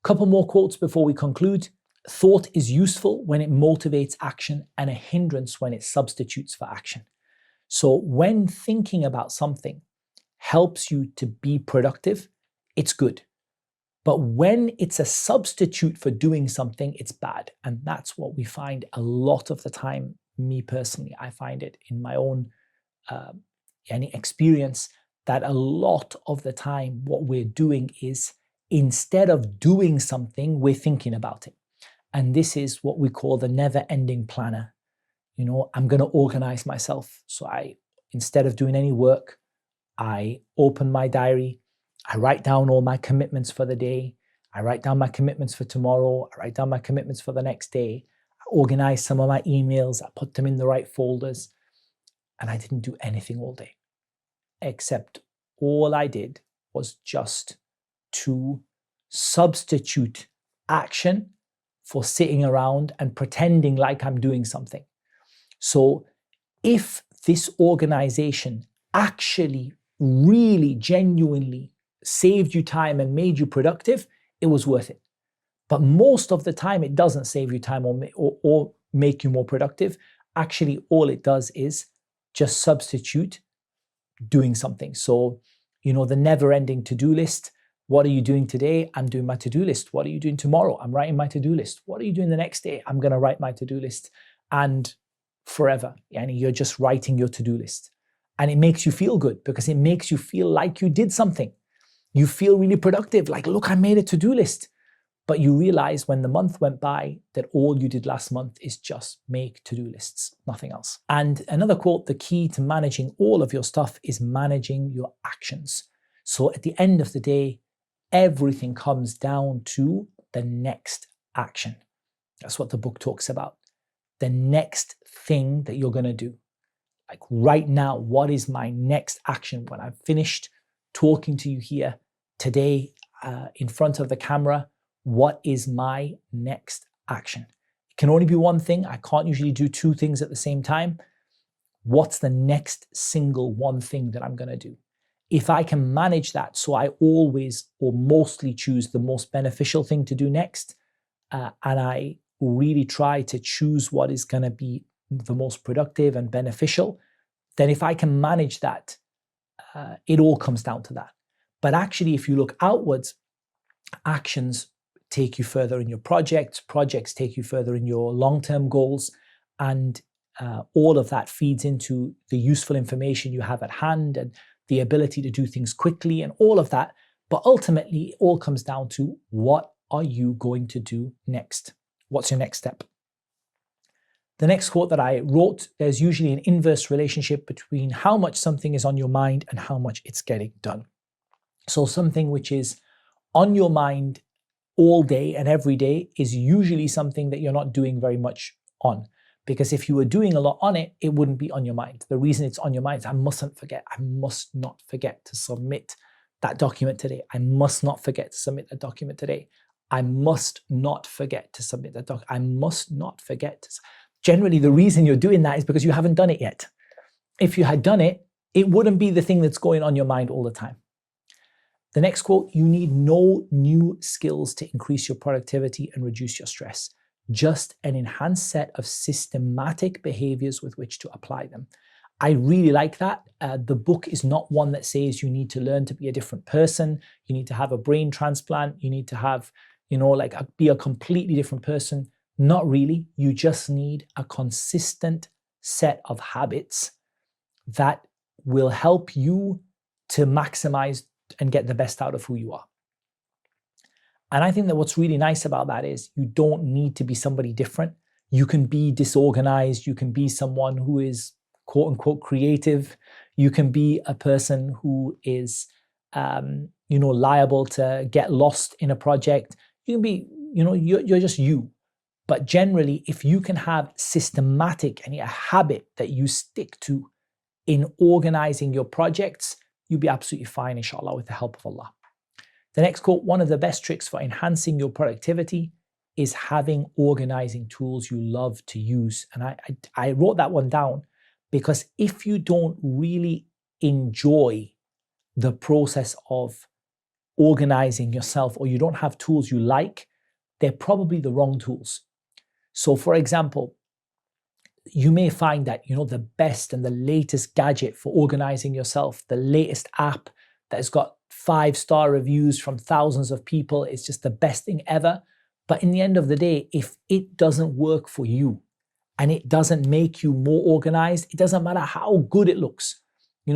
Couple more quotes before we conclude. Thought is useful when it motivates action and a hindrance when it substitutes for action. So when thinking about something helps you to be productive, it's good. But when it's a substitute for doing something, it's bad. And that's what we find a lot of the time. Me personally, I find it in my own experience that a lot of the time what we're doing is, instead of doing something, we're thinking about it. And this is what we call the never-ending planner. I'm going to organize myself. So instead of doing any work, I open my diary, I write down all my commitments for the day, I write down my commitments for tomorrow, I write down my commitments for the next day, I organize some of my emails, I put them in the right folders, and I didn't do anything all day. Except all I did was just to substitute action for sitting around and pretending like I'm doing something. So if this organization actually really genuinely saved you time and made you productive, it was worth it. But most of the time it doesn't save you time or make you more productive. Actually, all it does is just substitute doing something. So, the never-ending to-do list. What are you doing today? I'm doing my to-do list. What are you doing tomorrow? I'm writing my to-do list. What are you doing the next day? I'm going to write my to-do list. And forever, and you're just writing your to-do list. And it makes you feel good because it makes you feel like you did something. You feel really productive, like, look, I made a to-do list. But you realize when the month went by that all you did last month is just make to-do lists, nothing else. And another quote, the key to managing all of your stuff is managing your actions. So at the end of the day, everything comes down to the next action. That's what the book talks about. The next thing that you're going to do. Like right now, what is my next action when I've finished talking to you here today in front of the camera? What is my next action? It can only be one thing. I can't usually do two things at the same time. What's the next single one thing that I'm going to do? If I can manage that, so I always or mostly choose the most beneficial thing to do next, and I really try to choose what is going to be the most productive and beneficial, then if I can manage that, it all comes down to that. But actually, if you look outwards, actions take you further in your projects take you further in your long-term goals, and all of that feeds into the useful information you have at hand and the ability to do things quickly and all of that. But ultimately, it all comes down to, what are you going to do next? What's your next step? The next quote that I wrote, there's usually an inverse relationship between how much something is on your mind and how much it's getting done. So something which is on your mind all day and every day is usually something that you're not doing very much on. Because if you were doing a lot on it, it wouldn't be on your mind. The reason it's on your mind is, I must not forget to submit that document today. I must not forget to submit that document today. I must not forget to submit that document. I must not forget to. Generally, the reason you're doing that is because you haven't done it yet. If you had done it, it wouldn't be the thing that's going on your mind all the time. The next quote, you need no new skills to increase your productivity and reduce your stress. Just an enhanced set of systematic behaviors with which to apply them. I really like that. The book is not one that says you need to learn to be a different person. You need to have a brain transplant. You need to have, be a completely different person. Not really. You just need a consistent set of habits that will help you to maximize and get the best out of who you are. And I think that what's really nice about that is you don't need to be somebody different. You can be disorganized. You can be someone who is quote unquote creative. You can be a person who is, liable to get lost in a project. You can be, you're just you. But generally, if you can have systematic and a habit that you stick to in organizing your projects, you'll be absolutely fine, inshallah, with the help of Allah. The next quote, one of the best tricks for enhancing your productivity is having organizing tools you love to use. And I wrote that one down because if you don't really enjoy the process of organizing yourself, or you don't have tools you like, they're probably the wrong tools. So for example, you may find that, the best and the latest gadget for organizing yourself, the latest app that has got 5-star reviews from thousands of people, is just the best thing ever. But in the end of the day, if it doesn't work for you and it doesn't make you more organized, it doesn't matter how good it looks.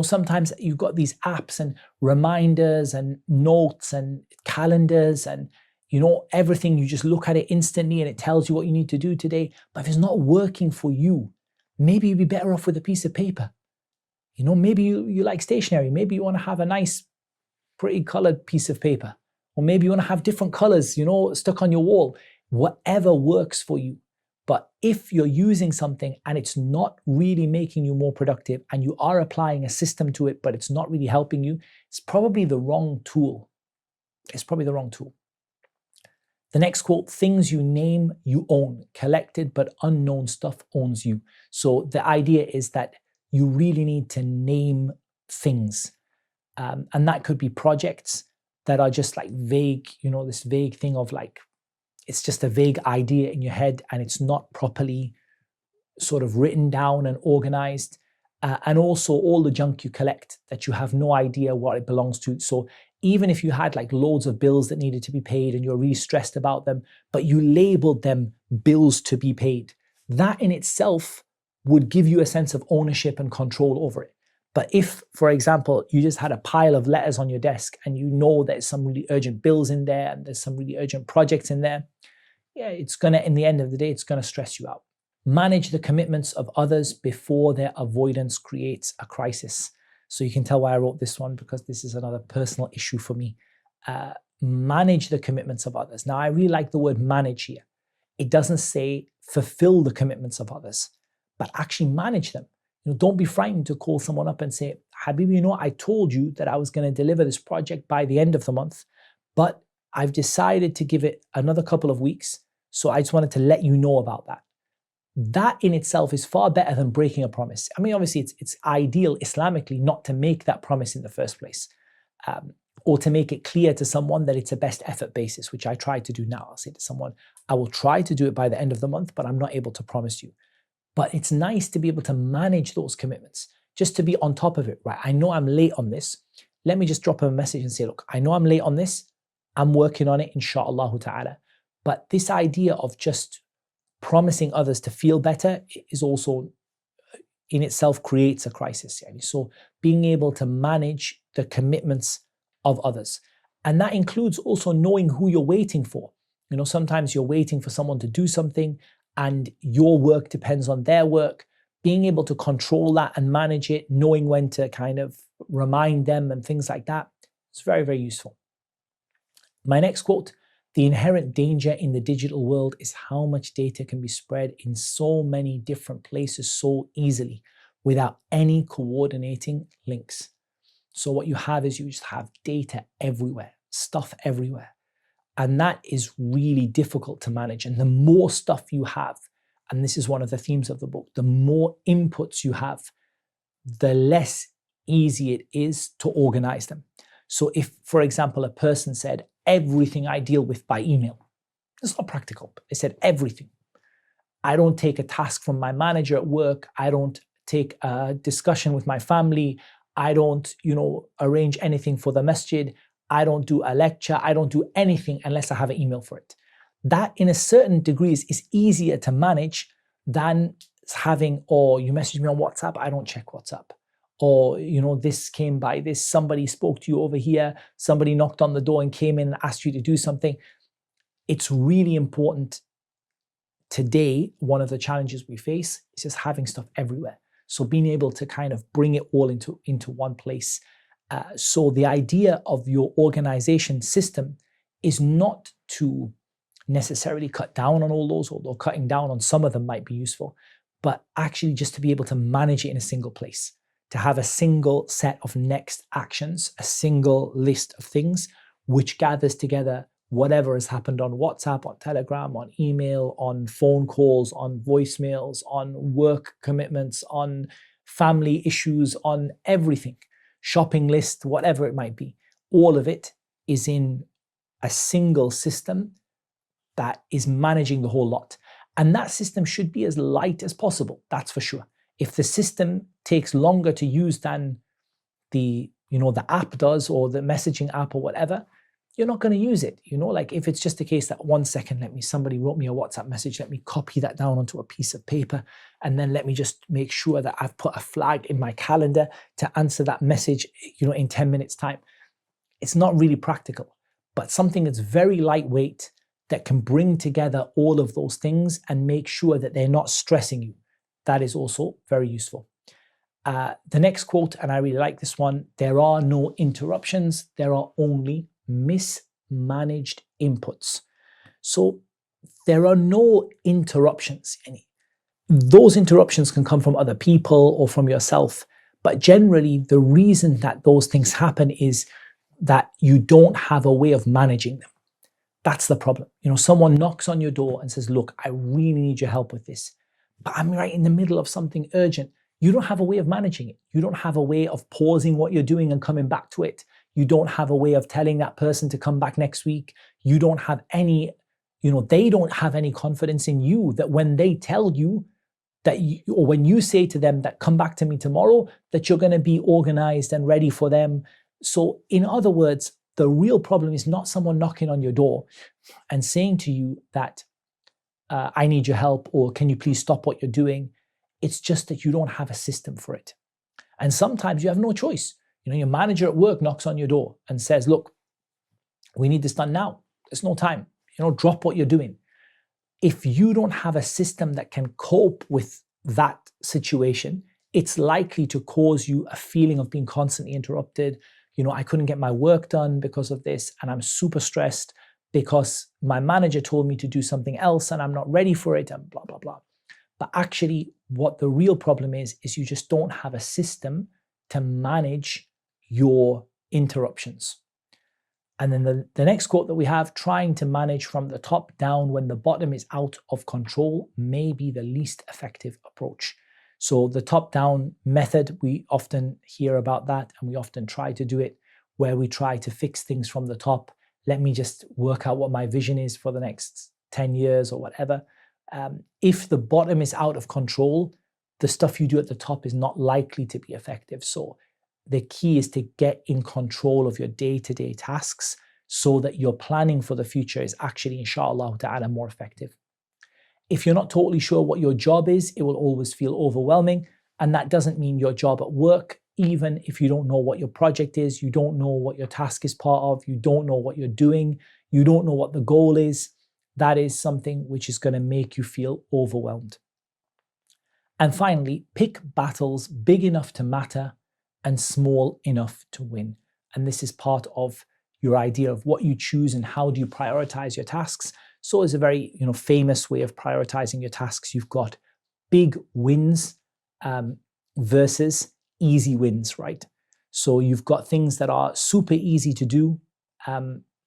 Sometimes you've got these apps and reminders and notes and calendars and everything. You just look at it instantly and it tells you what you need to do today. But if it's not working for you, maybe you'd be better off with a piece of paper. Maybe you like stationery. Maybe you want to have a nice, pretty colored piece of paper. Or maybe you want to have different colors, stuck on your wall. Whatever works for you. But if you're using something and it's not really making you more productive, and you are applying a system to it, but it's not really helping you, it's probably the wrong tool. It's probably the wrong tool. The next quote: things you name, you own. Collected but unknown stuff owns you. So the idea is that you really need to name things. And that could be projects that are just like vague, this vague thing of like, it's just a vague idea in your head and it's not properly sort of written down and organized. And also all the junk you collect that you have no idea what it belongs to. So even if you had like loads of bills that needed to be paid and you're really stressed about them, but you labeled them bills to be paid, that in itself would give you a sense of ownership and control over it. But if, for example, you just had a pile of letters on your desk and there's some really urgent bills in there and there's some really urgent projects in there, it's going to, in the end of the day, it's going to stress you out. Manage the commitments of others before their avoidance creates a crisis. So you can tell why I wrote this one, because this is another personal issue for me. Manage the commitments of others. Now, I really like the word manage here. It doesn't say fulfill the commitments of others, but actually manage them. Don't be frightened to call someone up and say, Habibi, I told you that I was going to deliver this project by the end of the month, but I've decided to give it another couple of weeks. So I just wanted to let you know about that. That in itself is far better than breaking a promise. I mean, obviously, it's ideal Islamically not to make that promise in the first place, or to make it clear to someone that it's a best effort basis, which I try to do now. I'll say to someone, I will try to do it by the end of the month, but I'm not able to promise you. But it's nice to be able to manage those commitments, just to be on top of it, right? I know I'm late on this. Let me just drop them a message and say, look, I know I'm late on this. I'm working on it, inshallah ta'ala. But this idea of just promising others to feel better is also, in itself, creates a crisis. So being able to manage the commitments of others. And that includes also knowing who you're waiting for. Sometimes you're waiting for someone to do something and your work depends on their work. Being able to control that and manage it, knowing when to kind of remind them and things like that, it's very, very useful. My next quote: the inherent danger in the digital world is how much data can be spread in so many different places so easily without any coordinating links. So what you have is you just have data everywhere, stuff everywhere. And that is really difficult to manage. And the more stuff you have, and this is one of the themes of the book, the more inputs you have, the less easy it is to organize them. So if, for example, a person said, everything I deal with by email, it's not practical. They said everything. I don't take a task from my manager at work. I don't take a discussion with my family. I don't, arrange anything for the masjid. I don't do a lecture. I don't do anything unless I have an email for it. That, in a certain degree, is easier to manage than having, you message me on WhatsApp, I don't check WhatsApp. Or, this came by this, somebody spoke to you over here, somebody knocked on the door and came in and asked you to do something. It's really important today. One of the challenges we face is just having stuff everywhere. So being able to kind of bring it all into one place. So the idea of your organization system is not to necessarily cut down on all those, although cutting down on some of them might be useful, but actually just to be able to manage it in a single place, to have a single set of next actions, a single list of things, which gathers together whatever has happened on WhatsApp, on Telegram, on email, on phone calls, on voicemails, on work commitments, on family issues, on everything. Shopping list, whatever it might be, all of it is in a single system that is managing the whole lot. And that system should be as light as possible, that's for sure. If the system takes longer to use than the app does, or the messaging app or whatever, you're not going to use it. Like if it's just a case that 1 second, somebody wrote me a WhatsApp message, let me copy that down onto a piece of paper, and then let me just make sure that I've put a flag in my calendar to answer that message, in 10 minutes time. It's not really practical, but something that's very lightweight that can bring together all of those things and make sure that they're not stressing you. That is also very useful. The next quote, and I really like this one: there are no interruptions, there are only mismanaged inputs. So there are no interruptions. Those interruptions can come from other people or from yourself, but generally the reason that those things happen is that you don't have a way of managing them. That's the problem. Someone knocks on your door and says, look, I really need your help with this, but I'm right in the middle of something urgent. You don't have a way of managing it. You don't have a way of pausing what you're doing and coming back to it. You don't have a way of telling that person to come back next week. You don't have any, they don't have any confidence in you that when they tell you that, or when you say to them that come back to me tomorrow, that you're going to be organized and ready for them. So in other words, the real problem is not someone knocking on your door and saying to you that I need your help, or can you please stop what you're doing? It's just that you don't have a system for it. And sometimes you have no choice. Your manager at work knocks on your door and says, look, we need this done now. There's no time. Drop what you're doing. If you don't have a system that can cope with that situation, it's likely to cause you a feeling of being constantly interrupted. I couldn't get my work done because of this, and I'm super stressed because my manager told me to do something else and I'm not ready for it, and blah, blah, blah. But actually, what the real problem is you just don't have a system to manage your interruptions. And then the next quote that we have: trying to manage from the top down when the bottom is out of control may be the least effective approach. So the top-down method, we often hear about that, and we often try to do it where we try to fix things from the top. Let me just work out what my vision is for the next 10 years or whatever. If the bottom is out of control, the stuff you do at the top is not likely to be effective. So the key is to get in control of your day-to-day tasks so that your planning for the future is actually, inshallah ta'ala, more effective. If you're not totally sure what your job is, it will always feel overwhelming. And that doesn't mean your job at work. Even if you don't know what your project is, you don't know what your task is part of, you don't know what you're doing, you don't know what the goal is, that is something which is going to make you feel overwhelmed. And finally, pick battles big enough to matter and small enough to win. And this is part of your idea of what you choose and how do you prioritize your tasks. So it's a very famous way of prioritizing your tasks. You've got big wins versus easy wins, right? So you've got things that are super easy to do.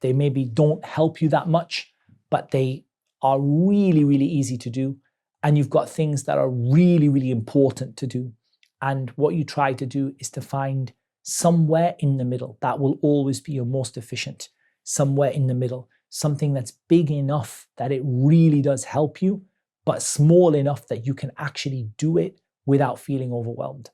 They maybe don't help you that much, but they are really, really easy to do. And you've got things that are really, really important to do. And what you try to do is to find somewhere in the middle. That will always be your most efficient. Somewhere in the middle. Something that's big enough that it really does help you, but small enough that you can actually do it without feeling overwhelmed.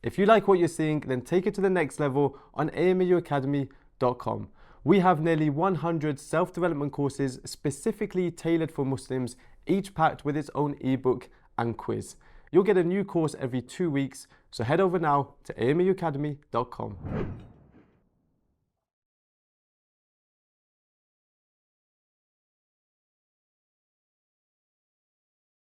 If you like what you're seeing, then take it to the next level on AMAUacademy.com. We have nearly 100 self-development courses specifically tailored for Muslims, each packed with its own ebook and quiz. You'll get a new course every 2 weeks, so head over now to AMAUacademy.com.